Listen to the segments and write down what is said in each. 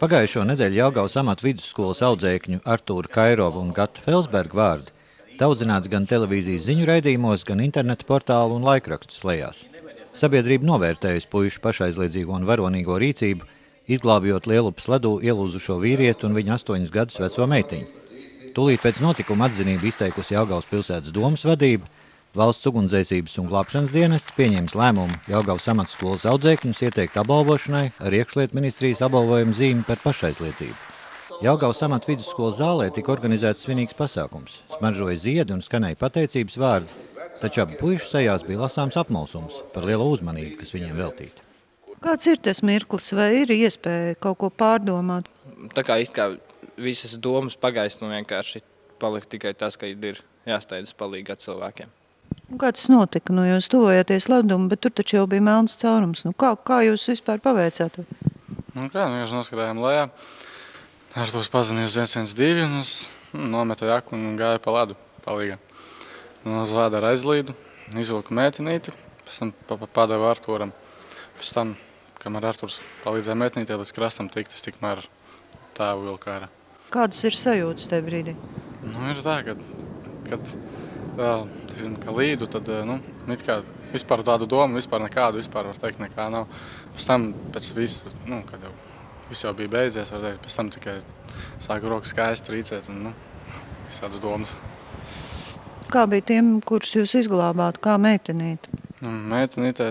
Pagājušo nedēļu Jelgavas amatu vidusskolas audzēkņu Artūra Kairovu un Gatu Felsbergu vārdi daudzināts gan televīzijas ziņu raidījumos, gan interneta portālu un laikrakstu slejās. Sabiedrība novērtējusi puišu pašaizliedzīgo un varonīgo rīcību, izglābjot Lielupes ledū ielūzušo vīrieti un viņa 8 gadus veco meitiņu. Tūlīt pēc notikuma atzinību izteikusi Jelgavas pilsētas domas vadība, Valsts ugunsdzēsības un glābšanas dienests pieņēmis lēmumu Jelgavas amatskolas audzēkņus ieteikt apbalvošanai ar iekšlietu ministrijas apbalvojumu zīmi par pašaizliedzību. Jelgavas amatu vidusskolas zālē tika organizēts svinīgs pasākums, smaržoja ziedi un skanēja pateicības vārdi, taču abu puišu sejās bija lasāms apmulsums par lielo uzmanību, kas viņiem veltīta. Kāds ir tas mirklis, vai ir iespēja kaut ko pārdomāt? Tā kā visas domas pagaist un vienkārši palika tikai tas, ka ir jāsteidzas palīgāt cilvēkiem. Kā tas notika? Jūs tuvojāties ledumu, bet tur taču jau bija melns caurums. Kā jūs vispār paveicāt? Mēs noskatījām lejā. Ar tos pazinījos 112 un es nometu jaku un gāju pa ledu palīgā. Uz leda ar aizlīdu, izvilku mētinīti, pēc tam padevu Artūram. Pēc tam, kamēr Artūrs palīdzēja mētinītē līdz krastam tikt, es tikmēr tēvu vilku ārā. Kādas ir sajūtas tajā brīdī? Ir tā, kad ka līdu, tad it kā vispār tādu domu, vispār nekādu, vispār var teikt, nekā nav. Pēc tam, pēc visu, kad viss jau bija beidzies, var teikt, pēc tam tikai sāku rokas skaisti rīcēt un visādas domas. Kā bija tiem, kurus jūs izglābāt, kā meitenīte? Meitenītē,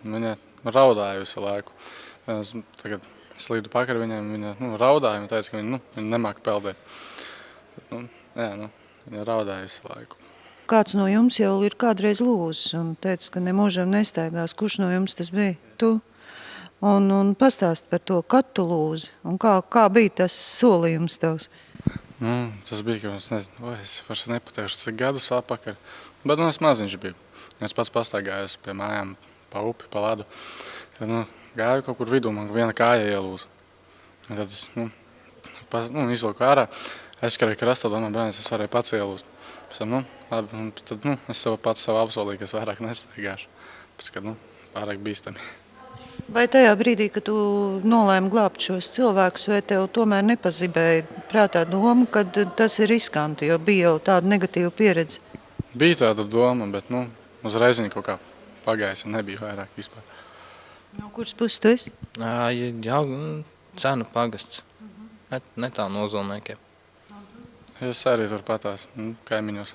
viņa raudāja visu laiku. Tagad es līdu pakaļ viņiem, viņa raudāja, viņa teica, ka viņa nemāk peldēt. Viņa raudāja visu laiku. Kāds no jums jau ir kādreiz lūzis un teica, ka nemūžam nestaigās. Kurš no jums tas bija? Tu? Un pastāst par to, kad tu lūzi un kā bija tas solījums tavs? Tas bija, ka es vairs nepateikšu, cik gadus atpakaļ, bet es maziņš biju. Es pats pastaigājos pie mājām pa upi, pa ledu. Gāju kaut kur vidū, man viena kāja ielūza. Tad es izvilku ārā, aizskarēju krastā, domāju, bērns, es varēju pats ielūzt. Pēc tam, tad es pats sev apsolīju, ka es vairāk nestaigāšu, pēc kad pārāk bīstami. Vai tajā brīdī, kad tu nolēmi glābt šos cilvēkus, vai tev tomēr nepazibēja prātā doma, ka tas ir riskanti, jo bija jau tāda negatīva pieredze? Bija tāda doma, bet uzreiz viņa kaut kā pagaisa, nebija vairāk vispār. No kuras puses tu esi? Jau Cenu pagasts, netālu no Ozolniekiem. Es arī tur patās kaimiņos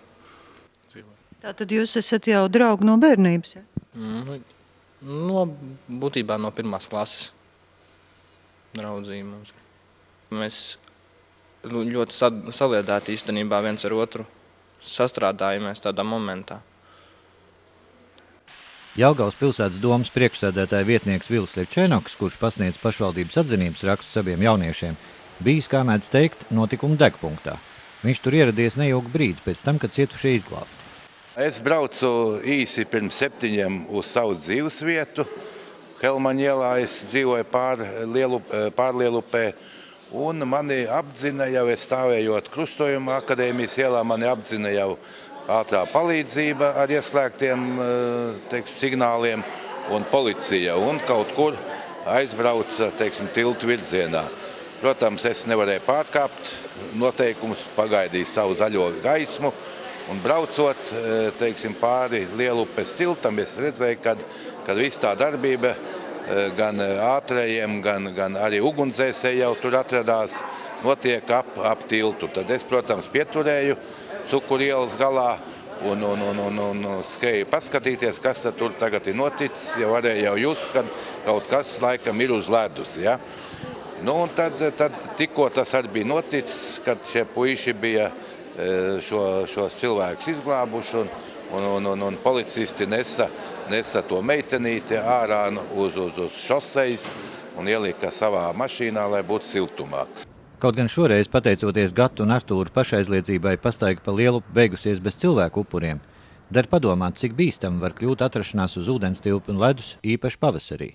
dzīvoju. Tātad jūs esat jau draugi no bērnības, ja? Būtībā no 1. klases draudzīja mums. Mēs ļoti saliedēti īstenībā viens ar otru sastrādājamies tādā momentā. Jelgavas pilsētas domas priekšsēdētāja vietnieks Vilis Ļevčenoks, kurš pasniedz pašvaldības atzinības rakstus abiem jauniešiem, bijis, kā mēdz teikt, notikuma degpunktā. Viņš tur ieradies neilgu brīdi pēc tam, kad cietušie izglābti. Es braucu īsi pirms 7 uz savu dzīves vietu. Helmaņa ielā es dzīvoju pār Lielupē. Un mani apdzina jau, es stāvējot Krustojuma akadēmijas ielā, mani apdzina jau ātrā palīdzība ar ieslēgtiem signāliem un policija. Un kaut kur aizbrauca, tiltu virzienā. Protams, es nevarēju pārkāpt noteikumus, pagaidīju savu zaļo gaismu un braucot pāri Lielupes tiltam, es redzēju, kad viss tā darbība gan ātrajiem, gan arī ugunsdzēsēji jau tur atradās, notiek ap tiltu. Tad es, protams, pieturēju Cukuru ielas galā un skrēju paskatīties, kas tad tur tagad ir noticis, jo varēju jau just, kad kaut kas laikam ir uz ledus, ja? Tad tikko tas arī bija noticis, kad šie puiši bija šos cilvēkus izglābuši un policisti nesa to meitenīti ārā uz šosejas un ielika savā mašīnā, lai būtu siltumā. Kaut gan šoreiz, pateicoties Gatu un Artūra pašaizliedzībai, pastaiga pa Lielupu beigusies bez cilvēku upuriem, dar padomāt, cik bīstami var kļūt atrašanās uz ūdenstilpu un ledus, īpaši pavasarī.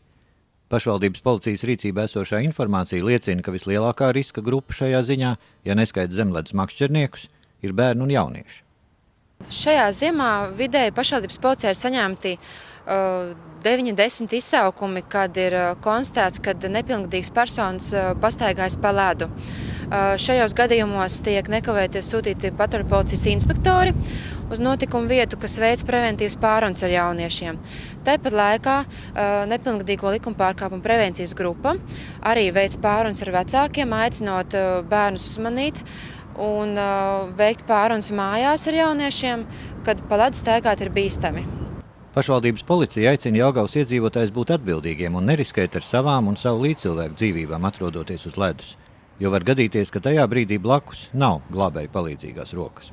Pašvaldības policijas rīcībā esošā informācija liecina, ka vislielākā riska grupa šajā ziņā, ja neskaita zemledus makšķerniekus, ir bērni un jaunieši. Šajā ziemā vidēji pašvaldības policijā ir saņemti 9-10 izsaukumi, kad ir konstatēts, ka nepilngadīgas personas pastaigājas pa ledu. Šajos gadījumos tiek nekavēties sūtīti patruļu policijas inspektori uz notikumu vietu, kas veic preventīvas pārunas ar jauniešiem. Tāpat laikā nepilngadīgo likuma pārkāpuma prevencijas grupa arī veic pārunas ar vecākiem, aicinot bērnus uzmanīt un veikt pārunas mājās ar jauniešiem, kad pa ledu staigāt ir bīstami. Pašvaldības policija aicina Jelgavas iedzīvotājus būt atbildīgiem un neriskēt ar savām un savu līdzcilvēku dzīvībām, atrodoties uz ledus, jo var gadīties, ka tajā brīdī blakus nav glābēju palīdzīgās rokas.